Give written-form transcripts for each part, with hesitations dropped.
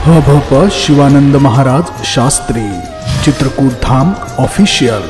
भप शिवानंद महाराज शास्त्री चित्रकूट धाम official.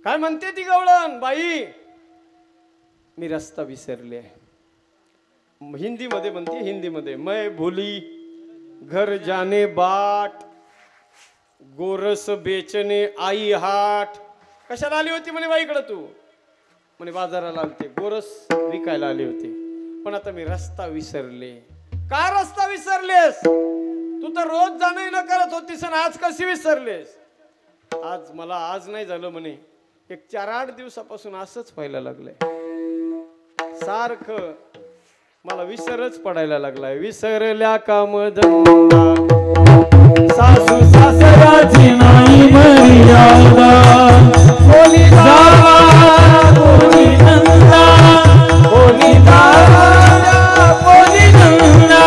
काय म्हणते ती गवळण बाई? मी रस्ता विसरले। हिंदी मध्ये म्हणते, हिंदी मध्ये मैं भूली घर जाने बाट, गोरस बेचने आई हाट। कशाला आली होती म्हणे बाईकडे तू? म्हणे बाजाराला आलते, गोरस विकायला आली होती, पण आता मी रस्ता विसरले। का रस्ता विसरलेस? तू तर रोज जाणं न करत होतीस, आज कशी विसरलेस? आज मला आज नाही झालं म्हणे, एक 4-8 दिवसापासून असंच व्हायला लागलंय। सारखं मला विसरच पडायला लागलाय। विसरल्या काम धंदा, सासू सासऱ्याची नाही मर्यादा, कोणी जावा कोणी नंदा, कोणी जावा कोणी नंदा,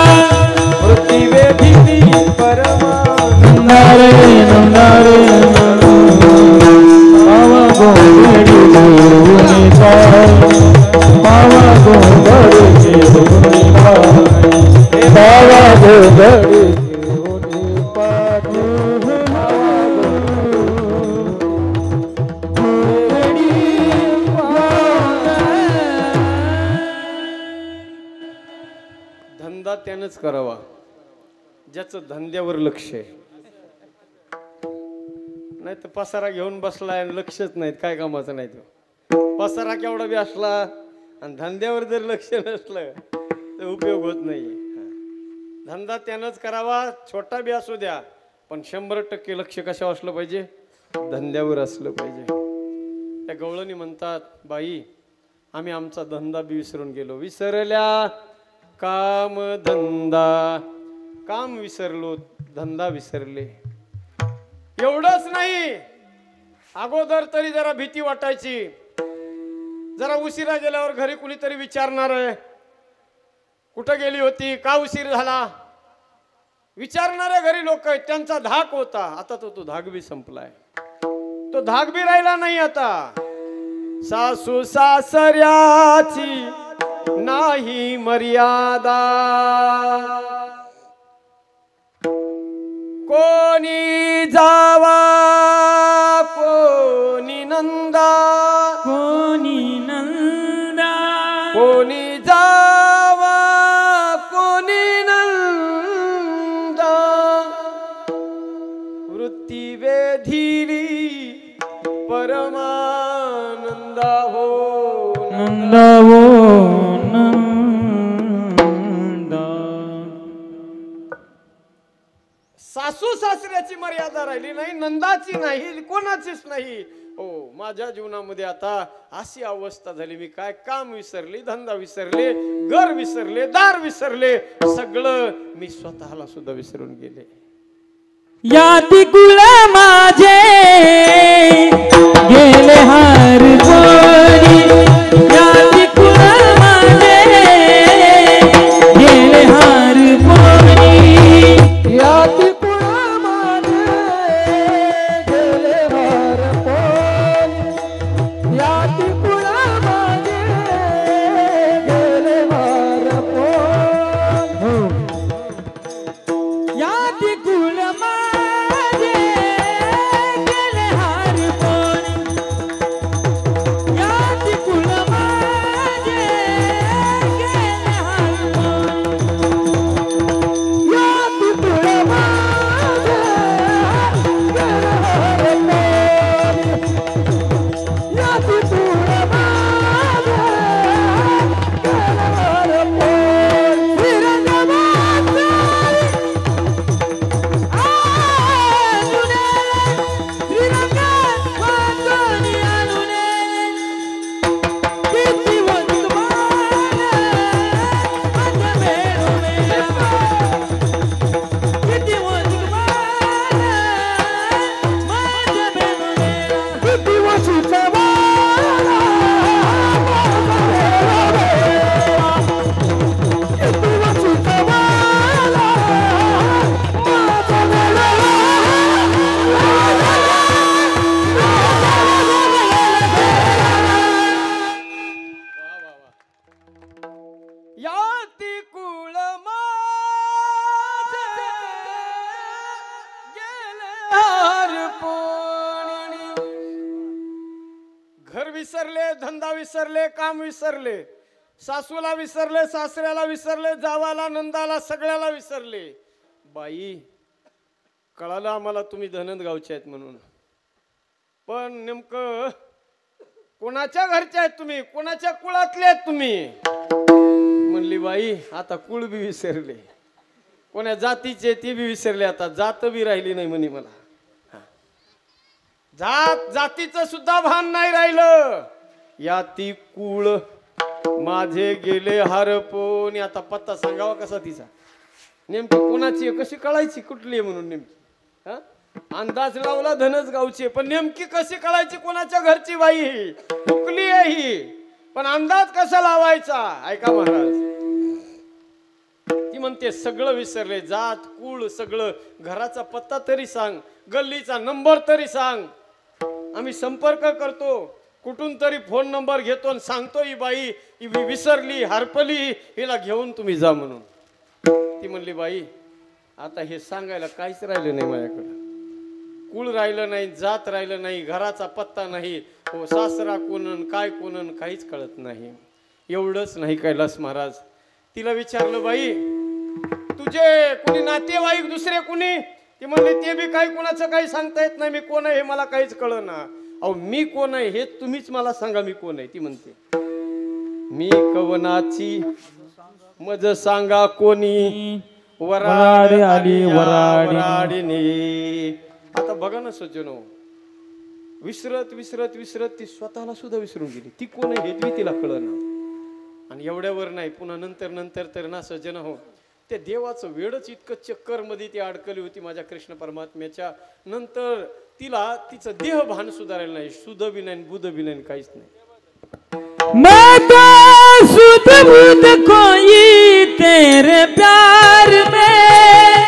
पृथ्वी भीती परमानंदा रे नंदा रे धंदा त्यानंच करावा ज्याचं धंद्यावर लक्ष आहे। नाही तर पसारा घेऊन बसलाय आणि लक्षच नाहीत, काय कामाचं नाही। तो पसारा केवढा बी असला आणि धंद्यावर जर लक्ष नसलं तर उपयोग होत नाही। धंदा त्यानंच करावा, छोटा बी असू द्या, पण 100% लक्ष कशावर असलं पाहिजे? धंद्यावर असलं पाहिजे। त्या गवळणी म्हणतात, बाई आम्ही आमचा धंदा बी विसरून गेलो। विसरल्या काम धंदा, काम विसरलो, धंदा विसरले। एवढंच नाही, अगोदर तरी जरा भीती वाटायची, जरा उशिरा गेल्यावर घरी कुणीतरी विचारणार आहे कुठं गेली होती, का उशीर झाला, विचारणारे घरी लोक आहेत, त्यांचा धाक होता। आता तो धाक बी संपलाय, तो धाक बी राहिला नाही आता। सासू सासऱ्याची नाही मर्यादा, कोणी जावा कोणी नंदा, कोणी नंदा, कोणी जावा कोणी नंदा, वृत्ती वेधिली परमानंदा हो नंदा हो अवस्था राहिली नाही, नंदाची नाही, कोणाचीच नाही. हो, माझ्या जीवनामध्ये आता अशी अवस्था झाली, मी काय काम विसरले, धंदा विसरले, घर विसरले, दार विसरले, सगळं मी स्वतःला सुद्धा विसरून गेले. याती कुळ माझे गेले हार पोरी, याती कुळ माझे गेले हार पोरी, याती कुळ माझे गेले हार पोरी, याती कुळ माझे गेले हार पोरी, याती कुळ घर विसरले, धंदा विसरले, काम विसरले, सासूला विसरले, सासऱ्याला विसरले, जावाला, नंदाला, सगळ्याला विसरले. बाई, कळालं आम्हाला तुम्ही धनंद गावचे आहेत म्हणून, पण नेमकं कोणाच्या घरचे आहेत तुम्ही, कोणाच्या कुळातले आहेत तुम्ही? म्हणली बाई आता कुळ बी विसरले, कोण्या जातीचे ते बी विसरले, आता जात बी राहिली नाही म्हणे मला. जातीचं सुद्धा भान नाही राहिलं. या ती कुळ माझे गेले हरपून. आता पत्ता सांगावा कसा तिचा, नेमकी कोणाची आहे, कशी कळायची कुठली आहे म्हणून नेमकी? अंदाज लावला धनच गावची, पण नेमकी कशी कळायची कोणाच्या घरची बाई? हुकली आहे ही, पण अंदाज कसा लावायचा? ऐका महाराज, ती म्हणते सगळं विसरले, जात कुळ सगळं, घराचा पत्ता तरी सांग, गल्लीचा नंबर तरी सांग, आम्ही संपर्क करतो, कुठून तरी फोन नंबर घेतो आणि सांगतो ही बाई ही विसरली, हरपली, हिला घेऊन तुम्ही जा म्हणून. ती म्हणली बाई आता हे सांगायला काहीच राहिलं नाही माझ्याकडं, कुळ राहिलं नाही, जात राहिलं नाही, घराचा पत्ता नाही, हो सासरा कोणन काय कोणन काहीच कळत नाही. एवढंच नाही कैलास महाराज, तिला विचारलं बाई तुझे कुणी नातेवाईक दुसरे कुणी? ती म्हणली ते बी काही कुणाचं काही सांगता येत नाही, मी कोण आहे हे मला काहीच कळना. अहो मी कोण आहे हे तुम्हीच मला सांगा, मी कोण आहे? ती म्हणते मी कवनाची मज सांगा कोणी, वराडी आली वराडीने. आता बघा ना सज्जनो, विसरत विसरत विसरत ती स्वतःला सुद्धा विसरून गेली, ती कोण आहे हे बी तिला कळना. आणि एवढ्यावर नाही, पुन्हा नंतर नंतर तर ना सज्जन हो, त्या देवाचं वेळच इतकं चक्कर मध्ये ती अडकली होती माझ्या कृष्ण परमात्म्याच्या. नंतर तिला तिचं देह भान सुधारायला नाही, सुध बी नाही, बुध बी नाही, काहीच नाही. मैं तो सुध बुध कोई तेरे प्यार में,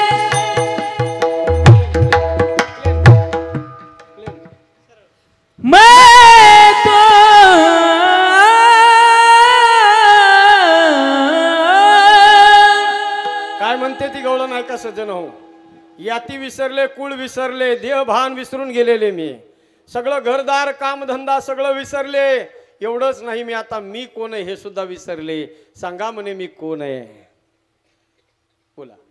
मैं तो काय म्हणते ती गवळण नाही का सज्जन हो? याती विसरले, कुळ विसरले, देह भान विसरून गेलेले मी, सगळं घरदार कामधंदा सगळं विसरले. एवढंच नाही, मी आता मी कोण आहे हे सुद्धा विसरले. सांगा म्हणे मी कोण आहे? बोला.